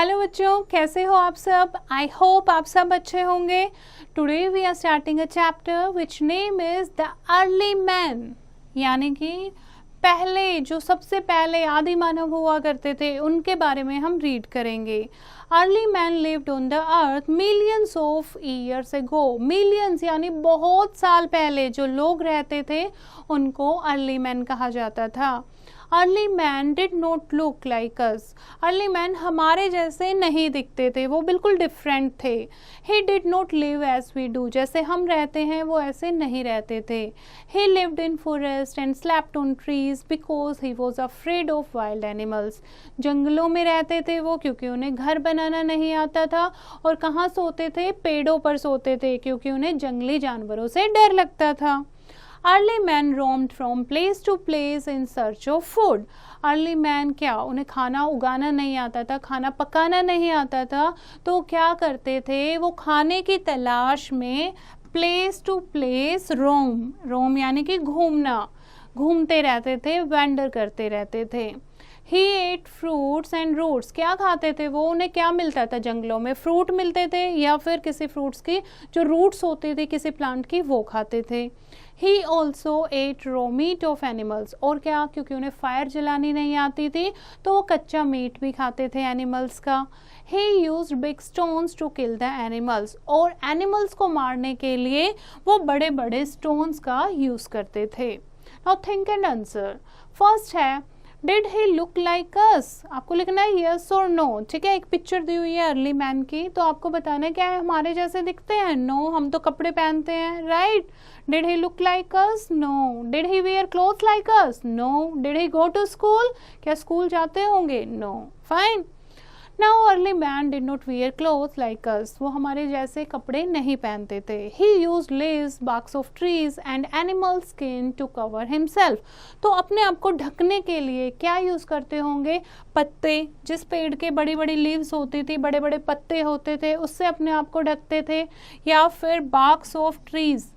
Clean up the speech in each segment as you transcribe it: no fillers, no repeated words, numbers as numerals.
Hello बच्चों, कैसे हो आप सब? आई होप आप सब अच्छे होंगे। Today we are starting a chapter which name is the early man, यानी कि पहले जो सबसे पहले आदि मानव हुआ करते थे उनके बारे में हम रीड करेंगे। Early man lived on the earth millions of years ago. Millions यानी बहुत साल पहले जो लोग रहते थे उनको अर्ली मैन कहा जाता था। Early man did not look like us. Early man हमारे जैसे नहीं दिखते थे, वो बिल्कुल डिफरेंट थे। He did not live as we do, जैसे हम रहते हैं वो ऐसे नहीं रहते थे। He lived in forest and slept on trees because he was afraid of wild animals. जंगलों में रहते थे वो क्योंकि उन्हें घर बनाना नहीं आता था, और कहाँ सोते थे? पेड़ों पर सोते थे क्योंकि उन्हें जंगली जानवरों से डर लगता था। Early man roamed from place to place in search of food. Early man क्या, उन्हें खाना उगाना नहीं आता था, खाना पकाना नहीं आता था, तो क्या करते थे? वो खाने की तलाश में प्लेस टू प्लेस रोम यानी कि घूमना, घूमते रहते थे, वेंडर करते रहते थे। ही एट फ्रूट्स एंड रूट्स। क्या खाते थे वो? उन्हें क्या मिलता था जंगलों में? फ्रूट मिलते थे या फिर किसी फ्रूट्स की जो रूट्स होती थी किसी प्लांट की, वो खाते थे। He also eight raw meat of animals. और क्या, क्योंकि उन्हें फायर जलानी नहीं आती थी तो वो कच्चा मीट भी खाते थे एनिमल्स का। He used big stones to kill the animals. और एनिमल्स को मारने के लिए वो बड़े बड़े स्टोन्स का यूज करते थे। Now think and answer. First how did he look like us. आपको लिखना है यस और नो, ठीक है। एक पिक्चर दी हुई है अर्ली मैन की, तो आपको बताना है क्या है, हमारे जैसे दिखते हैं? नो, हम तो कपड़े पहनते हैं, right. Did he look like us? No. Did he wear cloth like us? No. Did he go to school? क्या स्कूल जाते होंगे? No. Fine. Now early man did not wear cloth like us. वो हमारे जैसे कपड़े नहीं पहनते थे। He used leaves, barks of trees and animal skin to cover himself. तो अपने आप को ढकने के लिए क्या यूज करते होंगे? पत्ते, जिस पेड़ के बड़ी बड़ी लीव्स होती थी, बड़े बड़े पत्ते होते थे, उससे अपने आप को ढकते थे। या फिर बार्क्स ऑफ ट्रीज,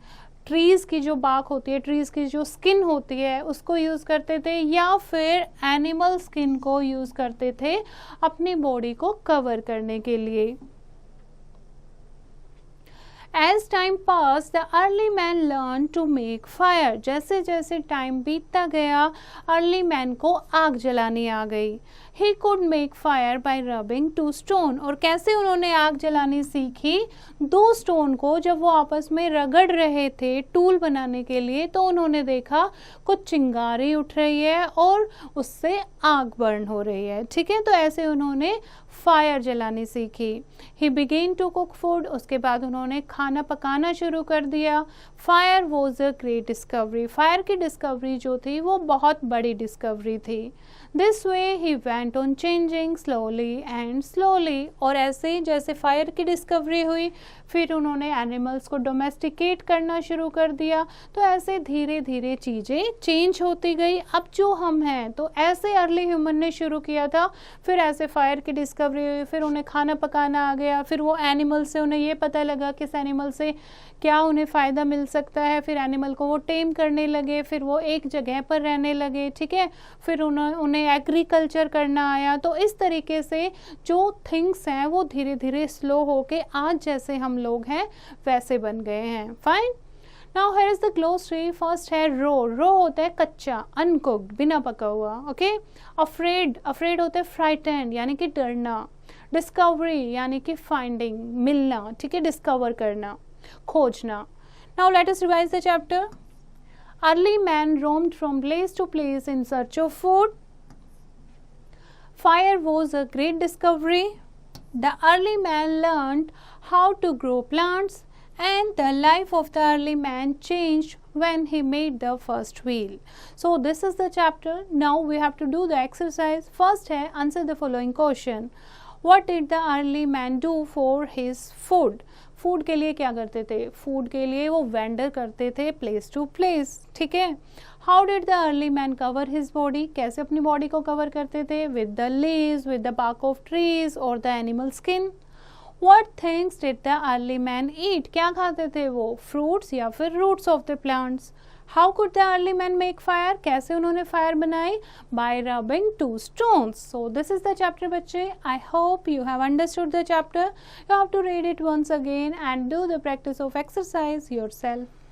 ट्रीज़ की जो बार्क होती है, ट्रीज़ की जो स्किन होती है उसको यूज़ करते थे। या फिर एनिमल स्किन को यूज़ करते थे अपनी बॉडी को कवर करने के लिए। As time passed, the early man learned to make fire. जैसे जैसे टाइम बीतता गया, अर्ली मैन को आग जलानी आ गई। He could make fire by rubbing two stone. और कैसे उन्होंने आग जलानी सीखी? दो स्टोन को जब वो आपस में रगड़ रहे थे टूल बनाने के लिए, तो उन्होंने देखा कुछ चिंगारी उठ रही है और उससे आग बर्न हो रही है, ठीक है। तो ऐसे उन्होंने फायर जलानी सीखी। He began to cook food. उसके बाद उन्होंने खाना पकाना शुरू कर दिया। Fire was a great discovery. Fire की डिस्कवरी जो थी वो बहुत बड़ी डिस्कवरी थी। This way he went on changing slowly and slowly. और ऐसे जैसे फायर की डिस्कवरी हुई, फिर उन्होंने एनिमल्स को डोमेस्टिकेट करना शुरू कर दिया। तो ऐसे धीरे धीरे चीज़ें चेंज होती गई। अब जो हम हैं, तो ऐसे अर्ली ह्यूमन ने शुरू किया था, फिर ऐसे फायर की डिस्कवरी हुई, फिर उन्हें खाना पकाना आ गया, फिर वो एनिमल से उन्हें ये पता लगा किस एनिमल से क्या उन्हें फ़ायदा मिल सकता है, फिर एनिमल को वो टेम करने लगे, फिर वो एक जगह पर रहने लगे, ठीक है। फिर उन्हें एग्रीकल्चर करना आया। तो इस तरीके से जो थिंग्स हैं वो धीरे धीरे स्लो होके आज जैसे हम लोग हैं वैसे बन गए हैं। Fine. Now here is the glossary. First है रो। रो होता है कच्चा, अनकुक्ड, बिना पका हुआ, ओके। अफ्रेड, अफ्रेड होता है फ्राइटेंड यानी कि डरना। डिस्कवरी यानी कि फाइंडिंग, मिलना, ठीक है, डिस्कवर करना, खोजना। Now let us revise the chapter. Early man roamed from place to place in search of food. Fire was a great discovery. The early man learned how to grow plants, and the life of the early man changed when he made the first wheel. So this is the chapter. Now we have to do the exercise. First है answer the following question. What did the early man do for his food? Food के लिए क्या करते थे? Food के लिए वो vendor करते थे प्लेस टू प्लेस, ठीक है। How did the early man cover his body? कैसे अपनी बॉडी को कवर करते थे? With the leaves, with the bark of trees और the animal skin. What things did the early man eat? क्या खाते थे वो? फ्रूट्स या फिर roots of the plants. How could the early man make fire, कैसे उन्होंने फायर बनाई, by rubbing 2 stones. So this is the chapter बच्चे. I hope you have understood the chapter. You have to read it once again and do the practice of exercise yourself.